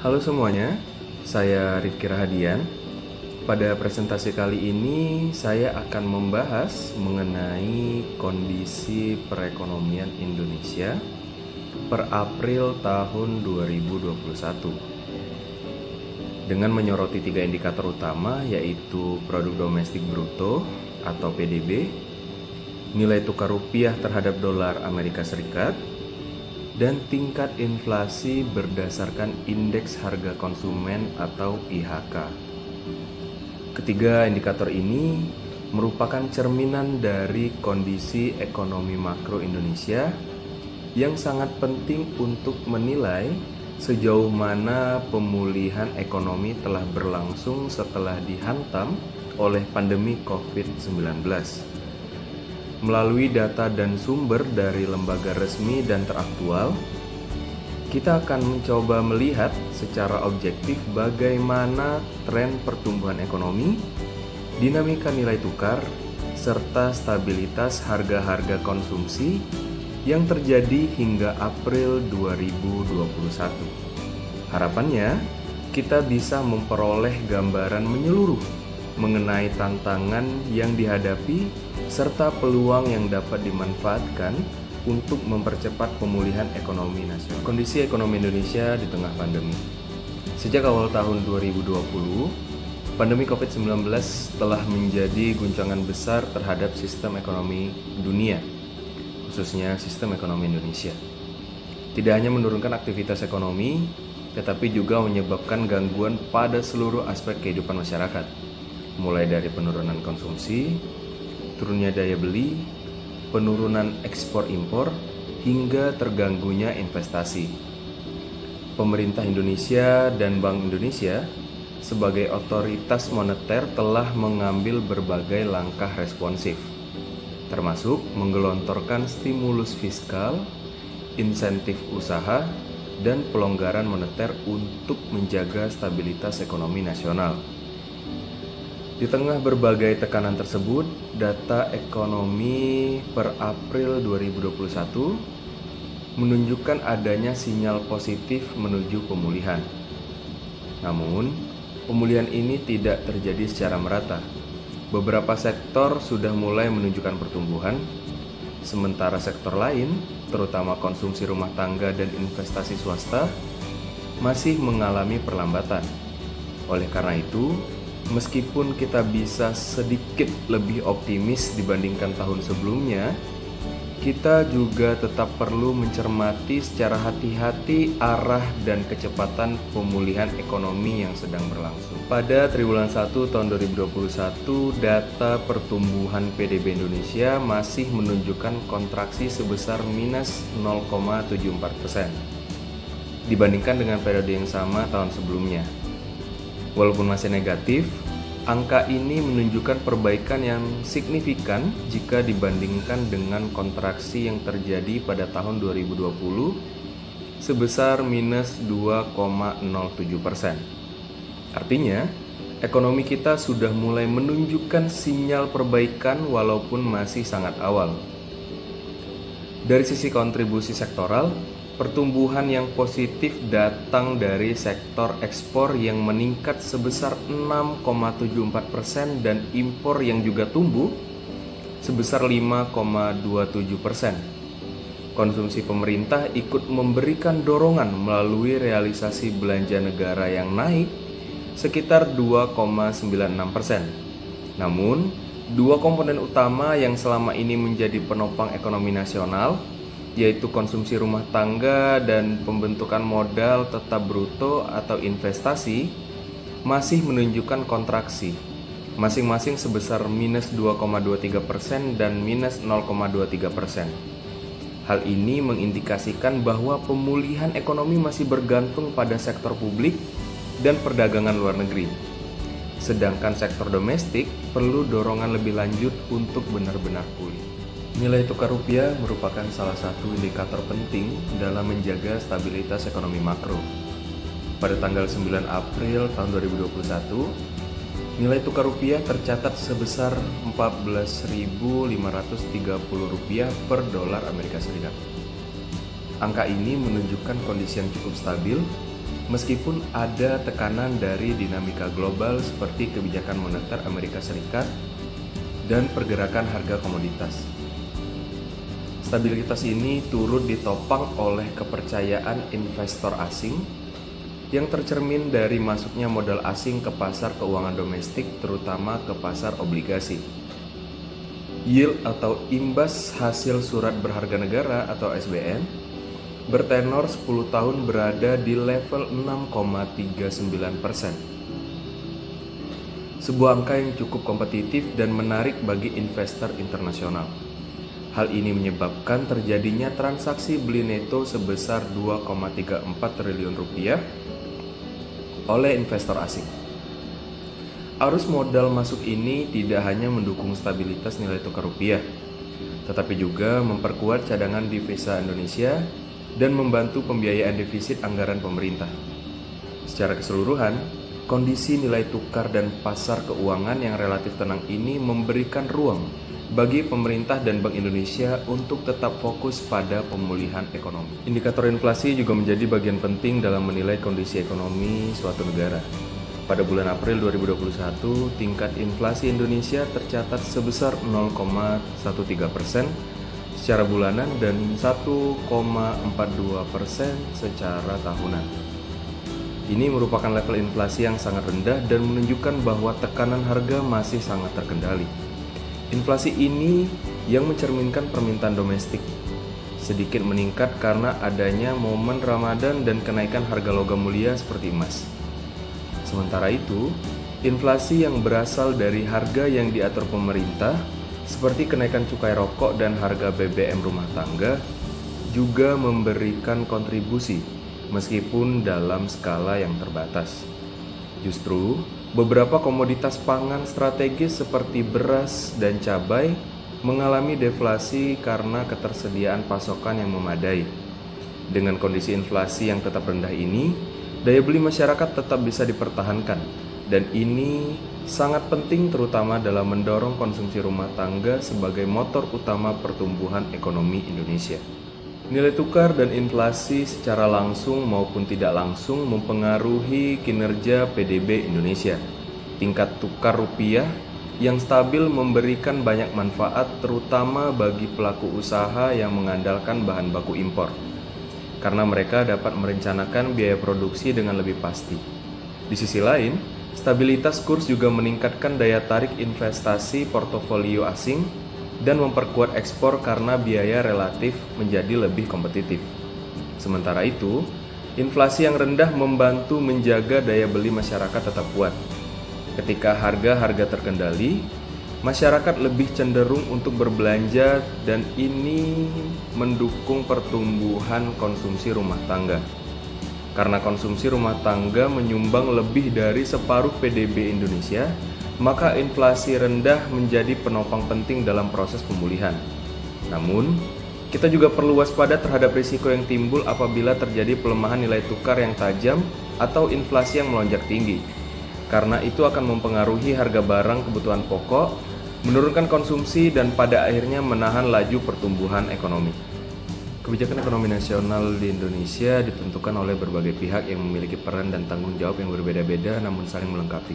Halo semuanya, saya Rifki Rahadian. Pada presentasi kali ini saya akan membahas mengenai kondisi perekonomian Indonesia per April tahun 2021 dengan menyoroti 3 indikator utama, yaitu produk domestik bruto atau PDB, nilai tukar rupiah terhadap dolar Amerika Serikat, dan tingkat inflasi berdasarkan indeks harga konsumen atau IHK. Ketiga indikator ini merupakan cerminan dari kondisi ekonomi makro Indonesia yang sangat penting untuk menilai sejauh mana pemulihan ekonomi telah berlangsung setelah dihantam oleh pandemi COVID-19. Melalui data dan sumber dari lembaga resmi dan teraktual, kita akan mencoba melihat secara objektif bagaimana tren pertumbuhan ekonomi, dinamika nilai tukar, serta stabilitas harga-harga konsumsi yang terjadi hingga April 2021. Harapannya, kita bisa memperoleh gambaran menyeluruh mengenai tantangan yang dihadapi serta peluang yang dapat dimanfaatkan untuk mempercepat pemulihan ekonomi nasional. Kondisi ekonomi Indonesia di tengah pandemi. Sejak awal tahun 2020, pandemi COVID-19 telah menjadi guncangan besar terhadap sistem ekonomi dunia, khususnya sistem ekonomi Indonesia. Tidak hanya menurunkan aktivitas ekonomi, tetapi juga menyebabkan gangguan pada seluruh aspek kehidupan masyarakat, mulai dari penurunan konsumsi, turunnya daya beli, penurunan ekspor-impor, hingga terganggunya investasi. Pemerintah Indonesia dan Bank Indonesia sebagai otoritas moneter telah mengambil berbagai langkah responsif, termasuk menggelontorkan stimulus fiskal, insentif usaha, dan pelonggaran moneter untuk menjaga stabilitas ekonomi nasional. Di tengah berbagai tekanan tersebut, data ekonomi per April 2021 menunjukkan adanya sinyal positif menuju pemulihan. Namun, pemulihan ini tidak terjadi secara merata. Beberapa sektor sudah mulai menunjukkan pertumbuhan, sementara sektor lain, terutama konsumsi rumah tangga dan investasi swasta, masih mengalami perlambatan. Oleh karena itu, meskipun kita bisa sedikit lebih optimis dibandingkan tahun sebelumnya, kita juga tetap perlu mencermati secara hati-hati arah dan kecepatan pemulihan ekonomi yang sedang berlangsung. Pada triwulan 1 tahun 2021, data pertumbuhan PDB Indonesia masih menunjukkan kontraksi sebesar minus 0,74% dibandingkan dengan periode yang sama tahun sebelumnya. Walaupun masih negatif, angka ini menunjukkan perbaikan yang signifikan jika dibandingkan dengan kontraksi yang terjadi pada tahun 2020 sebesar minus 2,07%. Artinya, ekonomi kita sudah mulai menunjukkan sinyal perbaikan walaupun masih sangat awal. Dari sisi kontribusi sektoral, pertumbuhan yang positif datang dari sektor ekspor yang meningkat sebesar 6,74% dan impor yang juga tumbuh sebesar 5,27%. Konsumsi pemerintah ikut memberikan dorongan melalui realisasi belanja negara yang naik sekitar 2,96%. Namun, dua komponen utama yang selama ini menjadi penopang ekonomi nasional, yaitu konsumsi rumah tangga dan pembentukan modal tetap bruto atau investasi, masih menunjukkan kontraksi, masing-masing sebesar minus 2,23% dan minus 0,23%. Hal ini mengindikasikan bahwa pemulihan ekonomi masih bergantung pada sektor publik dan perdagangan luar negeri, sedangkan sektor domestik perlu dorongan lebih lanjut untuk benar-benar pulih. Nilai tukar rupiah merupakan salah satu indikator penting dalam menjaga stabilitas ekonomi makro. Pada tanggal 9 April tahun 2021, nilai tukar rupiah tercatat sebesar Rp14.530 per dolar Amerika Serikat. Angka ini menunjukkan kondisi yang cukup stabil Meskipun ada tekanan dari dinamika global seperti kebijakan moneter Amerika Serikat dan pergerakan harga komoditas. Stabilitas ini turut ditopang oleh kepercayaan investor asing yang tercermin dari masuknya modal asing ke pasar keuangan domestik, terutama ke pasar obligasi. Yield atau imbas hasil surat berharga negara atau SBN bertenor 10 tahun berada di level 6,39%. Sebuah angka yang cukup kompetitif dan menarik bagi investor internasional. Hal ini menyebabkan terjadinya transaksi beli neto sebesar 2,34 triliun rupiah oleh investor asing. Arus modal masuk ini tidak hanya mendukung stabilitas nilai tukar rupiah, tetapi juga memperkuat cadangan devisa Indonesia dan membantu pembiayaan defisit anggaran pemerintah. Secara keseluruhan, kondisi nilai tukar dan pasar keuangan yang relatif tenang ini memberikan ruang bagi pemerintah dan Bank Indonesia untuk tetap fokus pada pemulihan ekonomi. Indikator inflasi juga menjadi bagian penting dalam menilai kondisi ekonomi suatu negara. Pada bulan April 2021, tingkat inflasi Indonesia tercatat sebesar 0,13% secara bulanan dan 1,42% secara tahunan. Ini merupakan level inflasi yang sangat rendah dan menunjukkan bahwa tekanan harga masih sangat terkendali. Inflasi ini yang mencerminkan permintaan domestik sedikit meningkat karena adanya momen Ramadan dan kenaikan harga logam mulia seperti emas. Sementara itu, inflasi yang berasal dari harga yang diatur pemerintah seperti kenaikan cukai rokok dan harga BBM rumah tangga juga memberikan kontribusi meskipun dalam skala yang terbatas. Justru, beberapa komoditas pangan strategis seperti beras dan cabai mengalami deflasi karena ketersediaan pasokan yang memadai. Dengan kondisi inflasi yang tetap rendah ini, daya beli masyarakat tetap bisa dipertahankan, dan ini sangat penting terutama dalam mendorong konsumsi rumah tangga sebagai motor utama pertumbuhan ekonomi Indonesia. Nilai tukar dan inflasi secara langsung maupun tidak langsung mempengaruhi kinerja PDB Indonesia. Tingkat tukar rupiah yang stabil memberikan banyak manfaat terutama bagi pelaku usaha yang mengandalkan bahan baku impor, karena mereka dapat merencanakan biaya produksi dengan lebih pasti. Di sisi lain, stabilitas kurs juga meningkatkan daya tarik investasi portofolio asing dan memperkuat ekspor karena biaya relatif menjadi lebih kompetitif. Sementara itu, inflasi yang rendah membantu menjaga daya beli masyarakat tetap kuat. Ketika harga-harga terkendali, masyarakat lebih cenderung untuk berbelanja dan ini mendukung pertumbuhan konsumsi rumah tangga. Karena konsumsi rumah tangga menyumbang lebih dari separuh PDB Indonesia, maka inflasi rendah menjadi penopang penting dalam proses pemulihan. Namun, kita juga perlu waspada terhadap risiko yang timbul apabila terjadi pelemahan nilai tukar yang tajam atau inflasi yang melonjak tinggi. Karena itu akan mempengaruhi harga barang kebutuhan pokok, menurunkan konsumsi, dan pada akhirnya menahan laju pertumbuhan ekonomi. Kebijakan ekonomi nasional di Indonesia ditentukan oleh berbagai pihak yang memiliki peran dan tanggung jawab yang berbeda-beda namun saling melengkapi.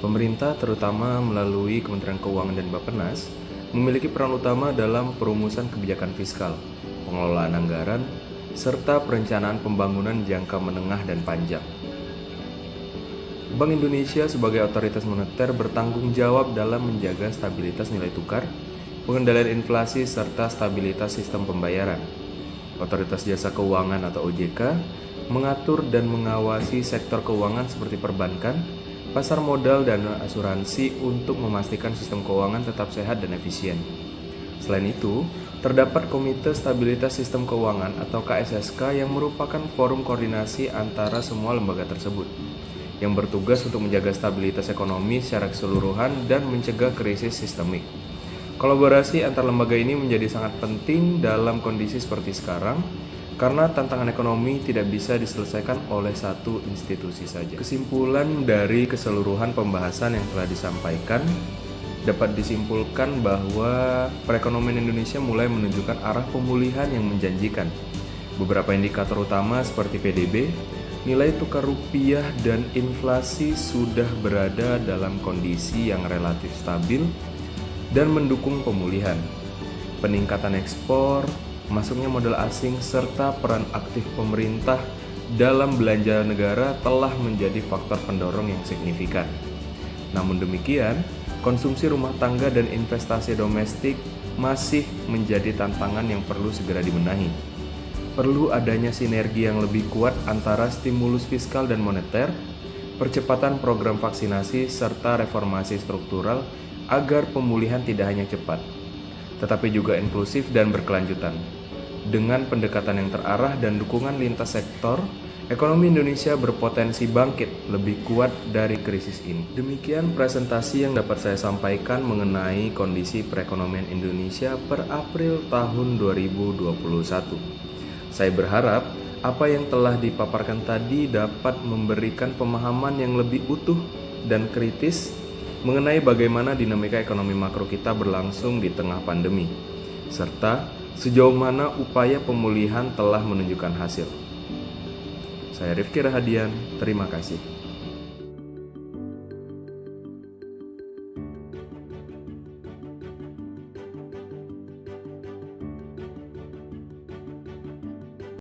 Pemerintah, terutama melalui Kementerian Keuangan dan Bappenas, memiliki peran utama dalam perumusan kebijakan fiskal, pengelolaan anggaran, serta perencanaan pembangunan jangka menengah dan panjang. Bank Indonesia sebagai otoritas moneter bertanggung jawab dalam menjaga stabilitas nilai tukar, pengendalian inflasi, serta stabilitas sistem pembayaran. Otoritas Jasa Keuangan atau OJK mengatur dan mengawasi sektor keuangan seperti perbankan, pasar modal, dan asuransi untuk memastikan sistem keuangan tetap sehat dan efisien. Selain itu, terdapat Komite Stabilitas Sistem Keuangan atau KSSK yang merupakan forum koordinasi antara semua lembaga tersebut, yang bertugas untuk menjaga stabilitas ekonomi secara keseluruhan dan mencegah krisis sistemik. Kolaborasi antar lembaga ini menjadi sangat penting dalam kondisi seperti sekarang, karena tantangan ekonomi tidak bisa diselesaikan oleh satu institusi saja. Kesimpulan dari keseluruhan pembahasan yang telah disampaikan dapat disimpulkan bahwa perekonomian Indonesia mulai menunjukkan arah pemulihan yang menjanjikan. Beberapa indikator utama seperti PDB, Nilai tukar rupiah dan inflasi sudah berada dalam kondisi yang relatif stabil dan mendukung pemulihan. Peningkatan ekspor, masuknya modal asing, serta peran aktif pemerintah dalam belanja negara telah menjadi faktor pendorong yang signifikan. Namun demikian, konsumsi rumah tangga dan investasi domestik masih menjadi tantangan yang perlu segera dibenahi. Perlu adanya sinergi yang lebih kuat antara stimulus fiskal dan moneter, percepatan program vaksinasi, serta reformasi struktural agar pemulihan tidak hanya cepat, tetapi juga inklusif dan berkelanjutan. Dengan pendekatan yang terarah dan dukungan lintas sektor, ekonomi Indonesia berpotensi bangkit lebih kuat dari krisis ini. Demikian presentasi yang dapat saya sampaikan mengenai kondisi perekonomian Indonesia per April tahun 2021. Saya berharap apa yang telah dipaparkan tadi dapat memberikan pemahaman yang lebih utuh dan kritis mengenai bagaimana dinamika ekonomi makro kita berlangsung di tengah pandemi, serta sejauh mana upaya pemulihan telah menunjukkan hasil. Saya Rifki Rahadian, terima kasih.